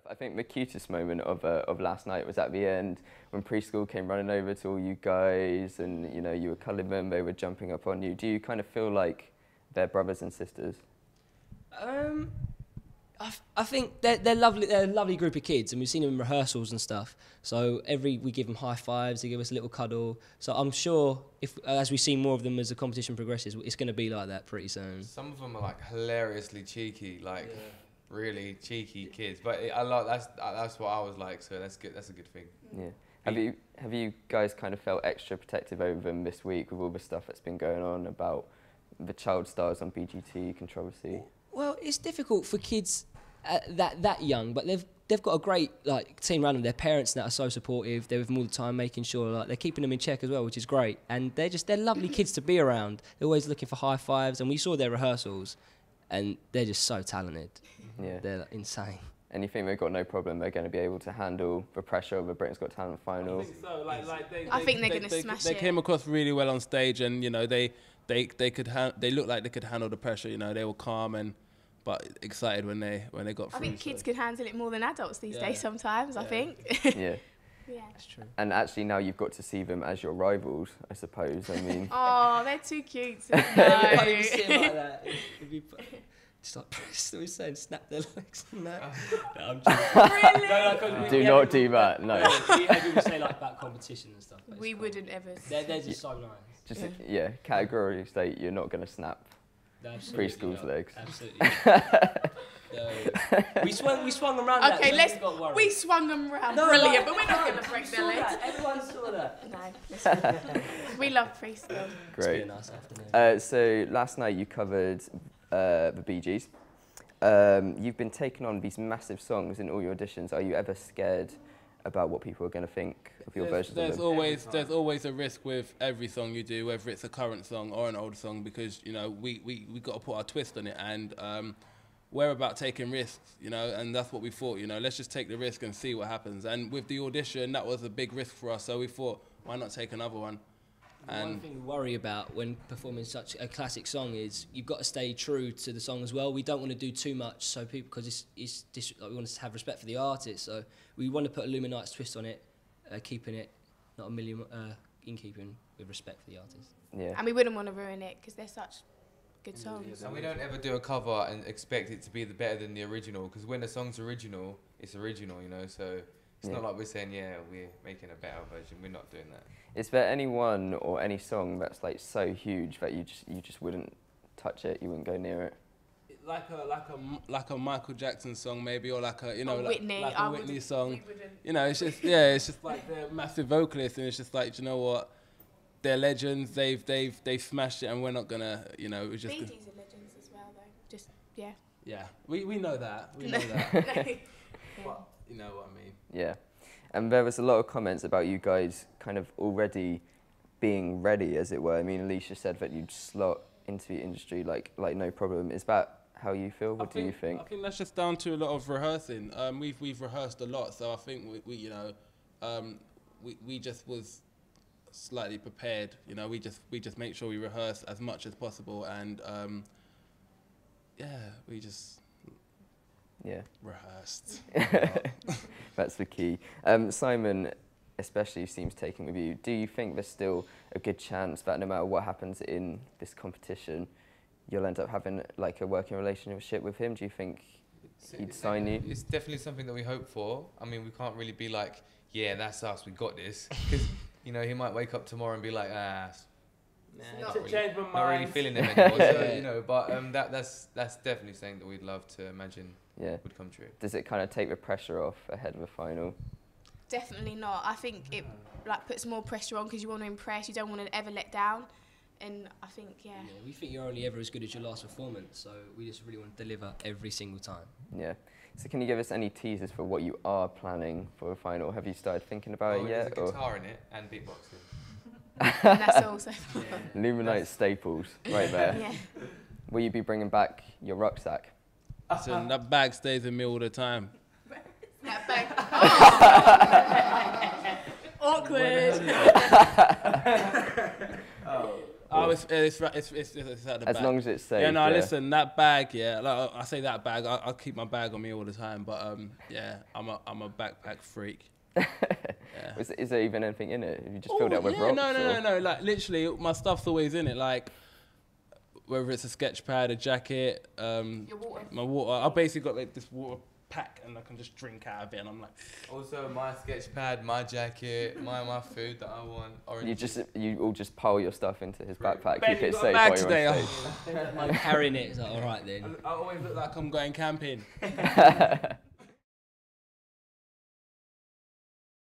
I think the cutest moment of last night was at the end when preschool came running over to all you guys, and you were cuddling them, they were jumping up on you. Do you kind of feel like they're brothers and sisters? I think they're lovely. They're a lovely group of kids, and we've seen them in rehearsals and stuff. So we give them high fives, they give us a little cuddle. So I'm sure as we see more of them as the competition progresses, it's going to be like that pretty soon. Some of them are like hilariously cheeky, really cheeky kids. But that's what I was like. So that's good. That's a good thing. Yeah. Have you guys kind of felt extra protective over them this week with all the stuff that's been going on about the child stars on BGT controversy? Well, it's difficult for kids that young, but they've got a great team around them. Their parents that are so supportive. They're with them all the time, making sure they're keeping them in check as well, which is great. And they're lovely kids to be around. They're always looking for high fives, and we saw their rehearsals, and they're just so talented. Yeah, they're insane. And you think they've got no problem? They're going to be able to handle the pressure of a Britain's Got Talent final? I think so. I think they're going to smash it. They came across really well on stage, and they looked like they could handle the pressure. They were calm but excited when they got through. I think kids could handle it more than adults these days sometimes, I think. Yeah. Yeah. That's true. And actually now you've got to see them as your rivals, I suppose. I mean... Oh, they're too cute. No. You see them like that. Just like Bristol saying, snap their legs and that. No, I'm joking. Really? No, do not do that, no. We would say about competition and stuff. We wouldn't ever. They're just so nice. Just categorically state you're not going to snap preschool's legs. Absolutely. We swung them round. Okay, that, we swung them round. No, brilliant, but we're not going to break their legs. Everyone saw that. No, listen. We love preschool. Great. It's been a nice afternoon. So last night you covered the Bee Gees. You've been taking on these massive songs in all your auditions. Are you ever scared about what people are going to think of your versions of them? There's always a risk with every song you do, whether it's a current song or an old song, because we got to put our twist on it, and we're about taking risks, and that's what we thought. Let's just take the risk and see what happens. And with the audition, that was a big risk for us, so we thought, why not take another one? And one thing we worry about when performing such a classic song is you've got to stay true to the song as well. We don't want to do too much, so people, because we want to have respect for the artist. So we want to put a Luminites twist on it, keeping it not a million in keeping with respect for the artist. Yeah. And we wouldn't want to ruin it because they're such good songs. And we don't ever do a cover and expect it to be better than the original, because when a song's original, it's original, So it's not like we're saying, we're making a better version. We're not doing that. Is there anyone or any song that's so huge that you just wouldn't touch it, you wouldn't go near it? Like a Michael Jackson song maybe, or like a Whitney, like a Whitney song. It's just like they're massive vocalists, and it's just like, you know what, they're legends. They've smashed it, and we're not gonna, It's just. Bee Gees are legends as well, though. Just Yeah, we know that. We know that. But you know what I mean. Yeah. And there was a lot of comments about you guys kind of already being ready, as it were. I mean, Alicia said that you'd slot into the industry like no problem. Is that how you feel? What do you think? I think that's just down to a lot of rehearsing. We've rehearsed a lot, so I think we just was slightly prepared. We just make sure we rehearse as much as possible, and we just. Yeah. Rehearsed. That's the key. Simon especially seems taken with you. Do you think there's still a good chance that no matter what happens in this competition, you'll end up having a working relationship with him? Do you think he'd sign you? It's definitely something that we hope for. I mean, we can't really be like, yeah, that's us, we got this. Because, he might wake up tomorrow and be like, not really feeling them anymore. So, but that's definitely something that we'd love to imagine would come true. Does it kind of take the pressure off ahead of the final? Definitely not. I think it puts more pressure on because you want to impress. You don't want to ever let down. And I think, we think you're only ever as good as your last performance, so we just really want to deliver every single time. Yeah. So can you give us any teasers for what you are planning for the final? Have you started thinking about it yet? There's a guitar in it and beatboxing. And that's all so far. Luminite staples, right there. Yeah. Will you be bringing back your rucksack? So that bag stays with me all the time. That bag. Oh. Awkward. Oh, it's at the back. As long as it's safe. Yeah, no, listen, that bag, yeah, like, I say that bag, I keep my bag on me all the time, but yeah, I'm a backpack freak. Yeah. Is there even anything in it? Have you just filled it up with rocks? No, like literally, my stuff's always in it, like whether it's a sketch pad, a jacket, Your water. my water. I basically got like this water pack and I can just drink out of it and I'm like... Also, my sketch pad, my jacket, my food that I want. You all just pile your stuff into his backpack, Ben, keep you it got a safe bag while you're today? on stage. I'm carrying it. It's like, all right then. I always look like I'm going camping.